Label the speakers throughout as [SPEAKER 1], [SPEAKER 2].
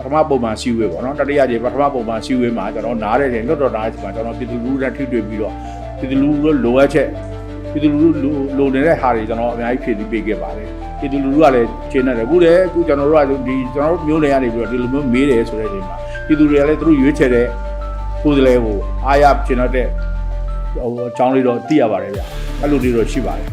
[SPEAKER 1] ထမပုံမှန်စီဝေးပေါ့နော်တတိယကြိမ်ပထမပုံမှန်စီဝေးမှာကျွန်တော်နားတဲ့ချိန်လွတ်တော်နားချိန်မှာကျွန်တော်ပြည်သူလူထုနဲ့ထိတွေ့ပြီးတော့ပြည်သူလူထုလိုအပ်ချက်ပြည်သူလူထုလိုနေတဲ့ဟာတွေကျွန်တော်အများကြီးဖြည့်ဆည်းပေးခဲ့ပါတယ်ပြည်သူလူထုကလည်းရှင်းနေတယ်အခုလည်းအခုကျွန်တော်တို့ကဒီကျွန်တော်တို့မျိုးနယ်ကနေပြီးတော့ဒီလိုမျိုးမေးတယ်ဆိုတဲ့အချိန်မှာပြည်သူတွေကလည်းသူတို့ရွေးချယ်တဲ့ကိုယ်စားလှယ်ကိုအားရရှင်းတဲ့ဟိုအကြောင်းလေးတော့သိရပါတယ်ဗျအဲ့လိုလေးတော့ရှိပါတယ်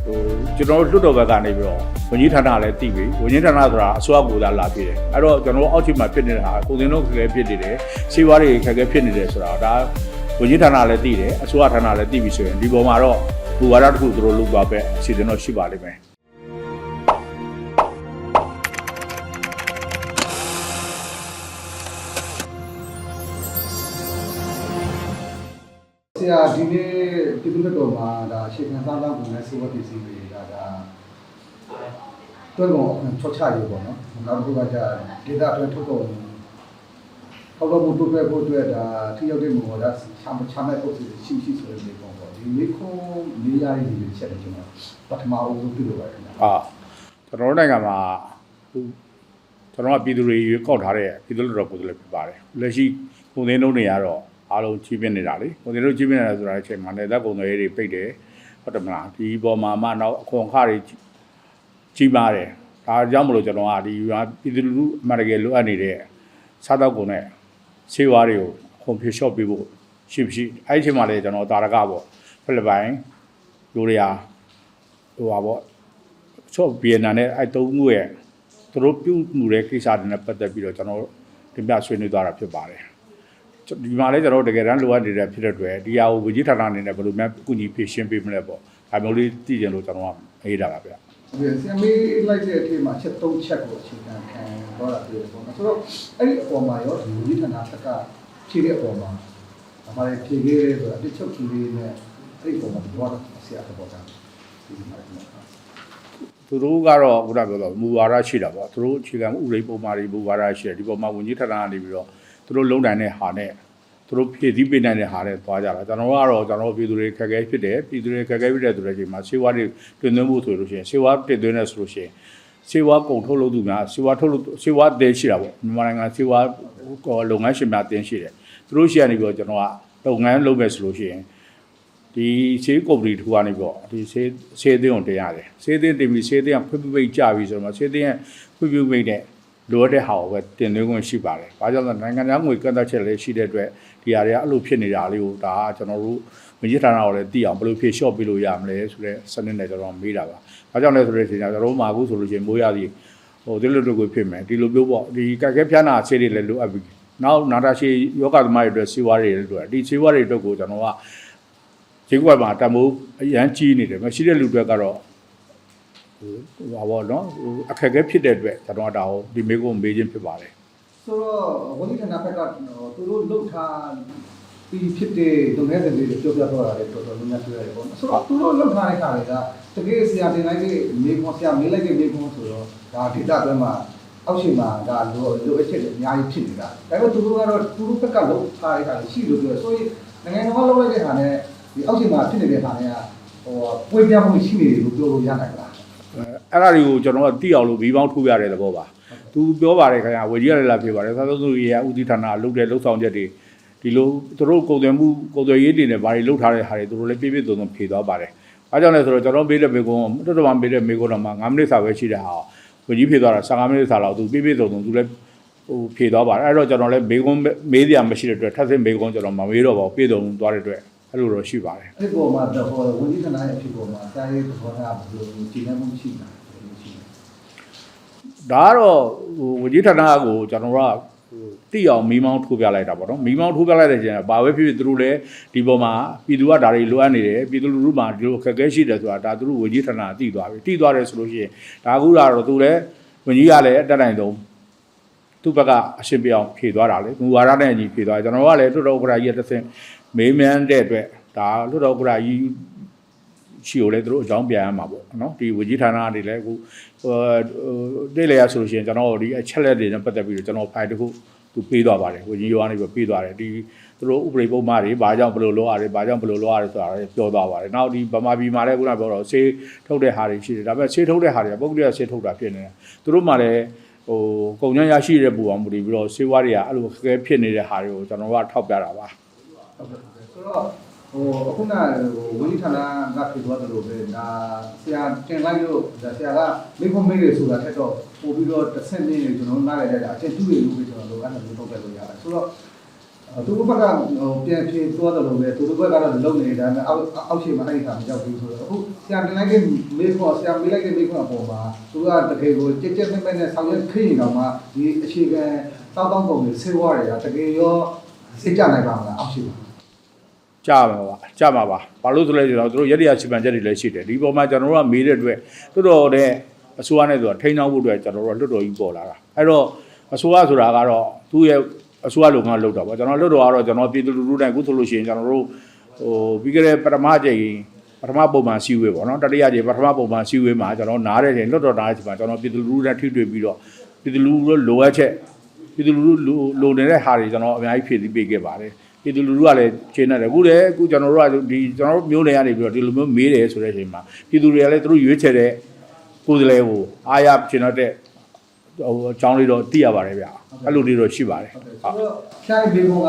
[SPEAKER 1] ဟိုကျွန်တော်တို့လွတ်တော်ဘက်ကနေပြီးတော့ဝန်ကြီးဌာနလည်းသိပြီဝန်ကြီးဌာနဆိုတာအစိုးရကိုယ်စားလာပြတယ်အဲ့တော့ကျွန်တော်တို့အောက်ခြေမှာဖြစ်နေတာကိုယ်စင်းတို့ခက်ခဲဖြစ်နေတယ်စေဝါတွေခက်ခဲဖြစ်နေတယ်ဆိုတာဒါဝန်ကြီးဌာနလည်းသိတယ်အစိုးရဌာနလည်းသိပြီဆိုရင်ဒီပေါ်မှာတော့ဘူဝါဒတစ်ခုသူတို့လုပ်သွားပဲအစီအစဉ်တော့ရှိပါလိမ့်မယ်ဆ
[SPEAKER 2] ရာဒီနေ့ပြည်သူ့တော်မှာဒါရှေ့ခံစားလောက်ကိုလည်းစေဝတ်ပစ္စည်းတွေဒါတွဲကုန်ချောချရပေါ့နော်နောက်တစ်ခုကကြာဒေတာအတွင်းထုတ်ကုန်ထောက်လို့မှုတွဲဖို့အတွက်ဒါထိရောက်တဲ့မူဝါဒချမဲ့ပုတ်စီရှိဆိုတဲ့ဒီပုံပေါ့ဒီမိခုနေရာရည်တွေချက်တယ်ကျွန်တော်ပထမအဦးဆုံးပြုလုပ်ပါတယ်ခင်ဗျာက
[SPEAKER 1] ျွန်တော်တို့နိုင်ငံမှာကျွန်တော်ကပြည်သူတွေရွေးကောက်ထားတဲ့ပြည်သူ့တော်ကိုယ်စားလှယ်ဖြစ်ပါတယ်လက်ရှိပုံသင်းလုံးတွေကတော့အားလုံးကြီးပြနေတာလေပုံသင်းလုံးကြီးပြနေတာဆိုတာအချိန်မှာနယ်သက်ကုန်တွေပိတ်တယ်ဟုတ်တယ်မလားဒီပေါ်မှာမှနောက်အခွန်အခတွေကြီးပါတယ်ဒါကြောင့်မလို့ကျွန်တော်ကဒီပြည်သူလူထုအမှန်တကယ်လိုအပ်နေတဲ့စားတောက်ကုန်နဲ့ဆေးဝါးတွေကိုခွန်ဖြေလျှော့ပေးဖို့ရှိအဲ့ဒီအချိန်မှာလေကျွန်တော်တာရကပေါ့ဖိလစ်ပိုင်လူတွေဟာဟိုပါပေါ့ချော့ဗီယက်နမ်နဲ့အဲ့သုံးခုရဲ့သူတို့ပြုမှုတဲ့ကိစ္စတွေနဲ့ပတ်သက်ပြီးတော့ကျွန်တော်တင်ပြဆွေးနွေးသွားတာဖြစ်ပါတယ်ဒီမှာလည်းကျွန်တော်တကယ်တမ်းလိုအပ်နေတဲ့ဖြစ်တဲ့အတွက်ဒီဟာကိုဝကြီးဌာနအနေနဲ့ဘယ်လိုများကုညီဖြည့်ရှင်းပေးမလဲပေါ့ဒါမျိုးလေးသိကြလို့ကျွန်တော်ကအေးတာပါဗျာဆ
[SPEAKER 2] ရာမေးလိုက်တဲ့အထက်မှာချက်၃ချက်ကိုအခြေခံခံတော့တာပြောပေါ့နော်ဆိုတော့အဲ့ဒီအပေါ်မှာရောဒီဝိဌာနဘက်ကဖြည့်တဲ့အပေါ်မှာဒါမှလည်းဖြည့်ခဲ့ရဲဆိုတာတစ်ချုပ်ကြီးလေးနဲ့အဲ့ဒီအပေါ်မှာတော့ဆရာတော့တာသ
[SPEAKER 1] ူတို့ကတော့ခုနပြောတော့မူဝါဒရှိတာပေါ့သူတို့အခြေခံဥပဒေပုံမှားတွေမူဝါဒရှိတယ်ဒီပေါ်မှာဝန်ကြီးဌာနကနေပြီးတော့သူတို့လုံနိုင်တဲ့ဟာနဲ့သူတို့ဖြည့်ဆည်းပေးနိုင်တဲ့ဟာနဲ့သွားကြတာကျွန်တော်ကတော့ကျွန်တော်ပြည်သူတွေခက်ခဲဖြစ်တယ်ပြည်သူတွေခက်ခဲဖြစ်တဲ့ဆိုတဲ့အချိန်မှာစေဝါတွေတွင်သွင်းမှုဆိုလို့ရှိရင်စေဝါတင်သွင်းနေဆိုလို့ရှိရင်စေဝါကုန်ထုတ်လုပ်သူများစေဝါထုတ်လုပ်စေဝါတင်ရှိတာပေါ့မြန်မာနိုင်ငံစေဝါလုပ်ငန်းရှင်များတင်ရှိတယ်သူတို့ရှိရနေပြီးတော့ကျွန်တော်ကလုပ်ငန်းလုပ်မယ်ဆိုလို့ရှိရင်ဒီဆေးကုမ္ပဏီတစ်ခုကနေပြီးတော့ဒီဆေးအသင်းကိုတင်ရတယ်ဆေးအသင်းတင်ပြီးဆေးအသင်းကဖွံ့ဖြိုးပိတ်ကြပြီဆိုတော့ဆေးအသင်းရဲ့ဖွံ့ဖြိုးပိတ်တဲ့လိုအပ်တဲ့ဟာကိုပဲတင်သွင်းခွင့်ရှိပါတယ်။ဘာကြောင့်လဲနိုင်ငံသားငွေကန့်သတ်ချက်လည်းရှိတဲ့အတွက်ဒီဟာတွေကအဲ့လိုဖြစ်နေတာလေးကိုဒါကကျွန်တော်တို့ဝန်ကြီးဌာနကိုလည်းသိအောင်ဘယ်လိုဖြေလျှော့ပေးလို့ရမလဲဆိုတဲ့စနစ်နဲ့ကျွန်တော်မေးတာပါ။ဘာကြောင့်လဲဆိုတော့ကျွန်တော်တို့မှာအခုဆိုလို့ရှိရင်မိုးရသည်ဟိုဒီလိုတို့ကိုဖြစ်မယ်ဒီလိုမျိုးပေါ့ဒီကက်ခဲဖြားနာဆေးတွေလည်းလိုအပ်ပြီ။နောက်နာတာရှည်ယောဂသမားတွေအတွက်ဆေးဝါးတွေလည်းလိုအပ်ဒီဆေးဝါးတွေအတွက်ကိုကျွန်တော်ကခြေကွက်မှာတမိုးအရန်ကြီးနေတယ်မရှိတဲ့လူတွေကတော့ဟာဘောနော်အခက်အခဲဖြစ်တဲ့အတွက်ကျွန်တော်ကဒါကိုဒီမေးခွန်းမေးခြင်းဖြစ်ပါတယ်
[SPEAKER 2] ဆိုတော့ဝန်ကြီးဌာနဘက်ကသူတို့လှုပ်ထားပြီးဖြစ်တဲ့လုပ်ငန်းစဉ်တွေပြောပြတော့တာလေတော်တော်များများပြောရတယ်ပေါ့ဆိုတော့သူတို့လှုပ်ထားတဲ့ခါတွေကတကယ်ဆရာတင်လိုက်တဲ့မေးခွန်းဆရာမေးလိုက်တဲ့မေးခွန်းဆိုတော့ဒါဒေတာအတွင်းမှာအောက်ရှိမှာဒါလိုအပ်ချက်တွေအများကြီးဖြစ်နေတာဒါပေမဲ့သူတို့ကတော့သူတို့ဘက်ကလှုပ်ထားတဲ့ခါရှိလို့ပြောဆိုရင်နိုင်ငံတော်ကလှုပ်လိုက်တဲ့ခါနဲ့ဒီအောက်ရှိမှာဖြစ်နေတဲ့ခါနဲ့ဟိုပွေးပြမှုရှိနေတယ်လို့ပြောလို့ရနိုင်လားအ
[SPEAKER 1] ဲ့ဒါတွေကိုကျွန်တော်ကသိအောင်လို့ဘီပေါင်းထိုးပြတဲ့သဘောပါသူပြောပါတယ်ခင်ဗျာဝေကြီးရတယ်လားဖြစ်ပါတယ်သာသသူရေဥတီဌာနလုပ်တဲ့လှုပ်ဆောင်ချက်တွေဒီလိုသူတို့ကုန်သွယ်မှုကုန်သွယ်ရေးတွေနဲ့ဘာတွေလှုပ်ထားတဲ့ဟာတွေသူတို့လည်းပြည့်ပြည့်စုံစုံဖြေသွားပါတယ်အားကြောင့်လဲဆိုတော့ကျွန်တော်ပေးတဲ့မေကွန်းတော်တော်ပေးတဲ့မေကွန်းတော့မှ9မိနစ်စာပဲရှိတဲ့ဟာဝေကြီးဖြေသွားတာ15မိနစ်စာလောက်သူပြည့်ပြည့်စုံစုံသူလည်းဟိုဖြေသွားပါတယ်အဲ့တော့ကျွန်တော်လည်းမေကွန်းမေးစရာမရှိတဲ့အတွက်ထပ်ဆင့်မေကွန်းကျွန်တော်မမေးတော့ပါဘူးပြည့်စုံသွားတဲ့အတွက်အဲ့လိုတော့ရှိပါတယ်
[SPEAKER 2] အဲ့ဒီပေါ်မှာတော့ဝန်ကြီးဌာနရဲ့အဖြစ်ပေါ်မှာတားရေးပေါ်တာဘယ်လိုကြည်နေမှုရှိလား
[SPEAKER 1] ဒါကတော့ဝန်ကြီးဌာနကိုကျွန်တော်ကတိအောင်မီးမောင်းထိုးပြလိုက်တာပေါ့နော်မီးမောင်းထိုးပြလိုက်တဲ့ချိန်ကဘာပဲဖြစ်ဖြစ်သူတို့လည်းဒီပေါ်မှာပြည်သူကဒါတွေလိုအပ်နေတယ်ပြည်သူလူထုမှာဒီလိုအခက်အခဲရှိတယ်ဆိုတာဒါသူတို့ဝန်ကြီးဌာနသိသွားပြီသိသွားတယ်ဆိုလို့ရှိရင်ဒါအခုကတော့သူလည်းဝန်ကြီးကလည်းအတက်တိုင်းဆုံးသူ့ဘက်ကအရှင်းပြအောင်ဖြေသွားတာလေမူဝါဒနဲ့အညီဖြေသွားတယ်ကျွန်တော်ကလည်းလွတ်တော်ဥက္ကဋ္ဌကြီးတစ်ဆင့်မေးမြန်းတဲ့အတွက်ဒါလွတ်တော်ဥက္ကဋ္ဌကြီးရှိကိုလည်းသူတို့အကြောင်းပြန်ရမှာပေါ့နော်ဒီဝကြီးဌာနတွေလည်းအခုတိတ်လေရဆိုလို့ရှိရင်ကျွန်တော်ဒီအချက်လက်တွေနဲ့ပတ်သက်ပြီးတော့ကျွန်တော်ဖိုင်တစ်ခုသူပေးသွားပါတယ်ဝကြီးရွာနေပြီးပေးသွားတယ်ဒီသူတို့ဥပဒေပုံမှန်တွေဘာကြောင့်ဘယ်လိုလုပ်ရတယ်ဘာကြောင့်ဘယ်လိုလုပ်ရတယ်ဆိုတာလည်းပြောသွားပါတယ်နောက်ဒီဗမာပြည်မှာလည်းခုနပြောတော့ဆေးထုတ်တဲ့ဟာတွေရှိတယ်ဒါပေမဲ့ဆေးထုတ်တဲ့ဟာတွေကပုဂ္ဂလိကဆေးထုတ်တာဖြစ်နေတယ်သူတို့မှလည်း ကုန်ကျန်းရရှိတဲ့ပူအောင်မူတည်ပြီးတော့စေဝါတွေကအဲ့လိုခက်ခဲဖြစ်နေတဲ့ဟာတွေကိုကျွန်တော်ကထောက်ပြတာပါ
[SPEAKER 2] ဆိုတော့အခုနဝန်ကြီးဌာနကဖြစ်သွားတယ်လို့ပဲဒါဆရာတင်လိုက်လို့ဆရာကမိဖို့မိတယ်ဆိုတာထက်တော့ပို့ပြီးတော့တစ်ဆင့်နေကျွန်တော်နားရတဲ့အချက်တူတွေလို့ပဲကျွန်တော်တို့အဲ့ဒါမျိုးထုတ်ပြလို့ရတယ်ဆိုတော့သူတို့ဘက်ကပြန်ဖြေသွားတယ်လို့ပဲသူတို့ဘက်ကတော့လုံနေတယ်ဒါပေမဲ့အောက်ရှိမှအဲ့ဒီခါမရောက်ဘူးဆိုတော့အခုဆရာတင်လိုက်တဲ့မိဖို့ဆရာမေးလိုက်တဲ့မိဖို့အပေါ်မှာသူကတကယ်ကိုကြက်ကြက်မဲ့မဲ့နဲ့ဆောင်ရွက်ခင်းရင်တော့မှဒီအခြေခံတောက်ပုံတွေဆေးဝါးတွေကတကယ်ရောစိတ်ကြနိုင်ပါမလားအောက်ရှိမှာ
[SPEAKER 1] ကြာမှာပါဘာလို့ဆိုလဲဆိုတော့တို့ရက်ရစီပန်ချက်တွေလည်းရှိတယ်ဒီပေါ်မှာကျွန်တော်တို့ကမေးတဲ့အတွက်တော်တော်တဲ့အစိုးရနဲ့ဆိုတာထိန်းအောင်ဖို့အတွက်ကျွန်တော်တို့ကလွတ်တော်ကြီးပေါ်လာတာအဲ့တော့အစိုးရဆိုတာကတော့သူ့ရဲ့အစိုးရလုပ်ငန်းလုပ်တာပေါ့ကျွန်တော်လွတ်တော်ကတော့ကျွန်တော်ပြည်သူလူထုတိုင်းအခုဆိုလို့ရှိရင်ကျွန်တော်တို့ပြီးခဲ့တဲ့ပထမကြိမ်ပထမပုံမှန်စီဝေးပေါ့နော်တတိယကြိမ်ပထမပုံမှန်စီဝေးမှာကျွန်တော်နားတဲ့ချိန်လွတ်တော်နားချိန်မှာကျွန်တော်ပြည်သူလူထုနဲ့ထိတွေ့ပြီးတော့ပြည်သူလူထုလိုအပ်ချက်ပြည်သူလူထုလိုနေတဲ့ဟာတွေကျွန်တော်အများကြီးဖြည့်ဆည်းပေးခဲ့ပါတယ်ပြည်သူလူထုကလည်းချိန်နေတယ်အခုကျွန်တော်တို့ကဒီကျွန်တော်တို့မျိုးနယ်ကနေပြီးတော့ဒီလိုမျိုးမေးတယ်ဆိုတဲ့အချိန်မှာပြည်သူတွေကလည်းသူတို့ရွေးချယ်တဲ့ကိုယ်စားလှယ်ကိုအားရကျင်တော့အကြောင်းလေးတော့သိရပါတယ်ဗျအဲ့လိုလေးတော့ရှိပါတယ်ဟုတ်
[SPEAKER 2] ဆိုတော့ဖြိုင်းဘေဘုံက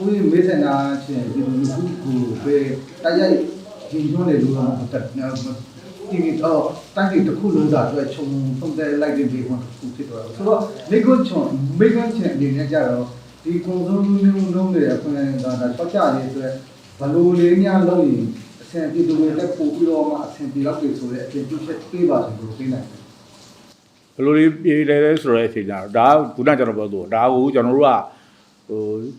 [SPEAKER 2] ဦးလေးမေးစင်တာချင်းဒီလိုမျိုးကိုပဲတိုက်ရိုက်ဂျင်းကျွန်းနေလို့တက်ဒီတော့တိုင်းပြည်တစ်ခုလုံးသာအတွက်ခြုံထုံတဲ့လိုက်တဲ့ဘေဘုံတစ်ခုဖြစ်သွားတော့ဆိုတော့မိကွန်းချင်းအနေနဲ့ကြတော့ဒီကုံစုံမျိုးလုံးတွေအခွင့်အရေးဒါချော့ချရေးဆိုတော့ဘလိုလေးများလုပ်ရင်အဆင်ပြေသူတွေလက်ပို့ပြီးတော့မှအဆင်ပြေတော့တယ်ဆိုတဲ့အပြင်ပြုချက်ပေးပါဆိုလို့ပေးနိုင်တယ်
[SPEAKER 1] ဘယ်လိုလေးပြေးလဲဆိုတဲ့အချိန်ကျတော့ဒါကခုနကျွန်တော်ပြောသူဒါကိုကျွန်တော်တို့က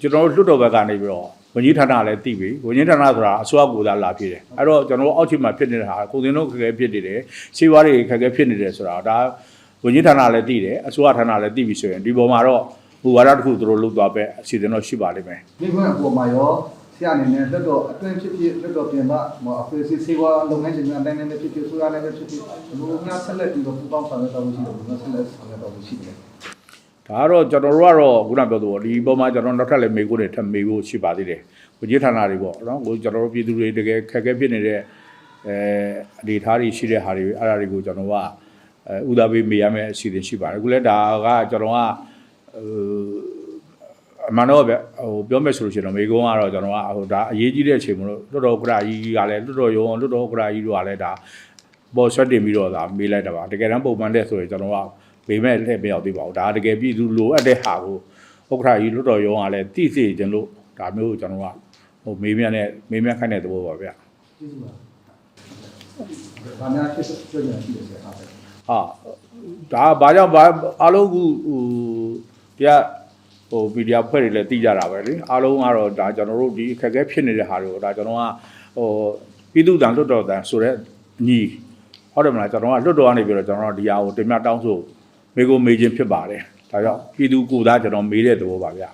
[SPEAKER 1] ကျွန်တော်တို့လွတ်တော်ဘက်ကနေပြီးတော့ဝန်ကြီးဌာနလည်းတည်ပြီဝန်ကြီးဌာနဆိုတာအစိုးရကိုယ်စားလာဖြစ်တယ်အဲ့တော့ကျွန်တော်တို့အောက်ခြေမှာဖြစ်နေတဲ့ဟာကိုယ်စင်းတို့ခက်ခဲဖြစ်နေတယ်ရှေးဝါးတွေခက်ခဲဖြစ်နေတယ်ဆိုတာဒါဝန်ကြီးဌာနလည်းတည်တယ်အစိုးရဌာနလည်းတည်ပြီဆိုရင်ဒီပေါ်မှာတော့ဘူဝါဒတစ်ခုသူတို့လုပ်သွားပဲအစီအစဉ်တော့ရှိပါလိမ့်မယ်
[SPEAKER 2] မိခွန်းအပေါ်မှာရောဆရာအနေနဲ့လက်တော့အတွင်းဖြစ်လက်တော့ပြင်ပအဖွဲ့အစည်းစေဝါလုပ်ငန်းရှင်များတိုင်းနဲ့ဖြစ်ဆိုရလည်းဖြစ်ဘလို့များဆက်လက်ပြီးတော့ပူပေါင်းဆောင်ရွက်တော့ရှိတယ်ဘလို့ဆက်လက်ဆောင်ရွက်တော့ရှိတယ်
[SPEAKER 1] ဒါကတော့ကျွန်တော်တို့ကတော့ခုနပြောသူဒီပုံမှာကျွန်တော်နောက်ထပ်လည်းမေးခွန်းတွေထပ်မေးဖို့ရှိပါသေးတယ်ဝန်ကြီးဌာနတွေပေါ့နော်ကိုကျွန်တော်တို့ပြည်သူတွေတကယ်ခက်ခဲဖြစ်နေတဲ့အနေအထားတွေရှိတဲ့ဟာတွေအဲ့ဒါတွေကိုကျွန်တော်ကဥဒါပေးမေးရမယ့်အစီအစဉ်ရှိပါတယ်အခုလည်းဒါကကျွန်တော်ကအမှန်တော့ပြောမယ်ဆိုလို့ရှိရင်တော့မေကုန်းကတော့ကျွန်တော်ကဒါအရေးကြီးတဲ့အချိန်မလို့လွတ်တော်ဥက္ကဋ္ဌကြီးကလည်းလွတ်တော်ရုံးလွတ်တော်ဥက္ကဋ္ဌကြီးတို့ကလည်းဒါပေါ်ဆွတ်တင်ပြီးတော့ဒါမေးလိုက်တာပါတကယ်တမ်းပုံမှန်တဲ့ဆိုရင်ကျွန်တော်ကမေးမဲ့လှည့်မရောက်သေးပါဘူးဒါတကယ်ပြည်သူလိုအပ်တဲ့ဟာကိုဥက္ကဋ္ဌကြီးလွတ်တော်ရုံးကလည်းသိစေခြင်းလို့ဒါမျိုးကိုကျွန်တော်ကမေးမြန်းခိုင်းတဲ့သဘောပါဗျာ
[SPEAKER 2] ကျေးဇူးပါ။ဘာများဖြစ်ပြောကြရှိတယ်ဆရာဟုတ်
[SPEAKER 1] ဟာဒါဘာကြောင့်အားလုံးကတရားဗီဒီယိုဖွဲ့တွေလည်းသိကြတာပဲလေအားလုံးကတော့ဒါကျွန်တော်တို့ဒီအခက်အခဲဖြစ်နေတဲ့ဟာတွေကိုဒါကျွန်တော်ကပြည်သူ့တန်လွတ်တော်တန်ဆိုတဲ့ညီဟုတ်တယ်မလားကျွန်တော်ကလွတ်တော်ကနေပြီးတော့ကျွန်တော်တို့ဒီဟာကိုတင်ပြတောင်းဆိုမေကိုမေးခြင်းဖြစ်ပါတယ်ဒါကြောင့်ပြည်သူကိုယ်သားကျွန်တော်မေးတဲ့သဘောပါဗျာ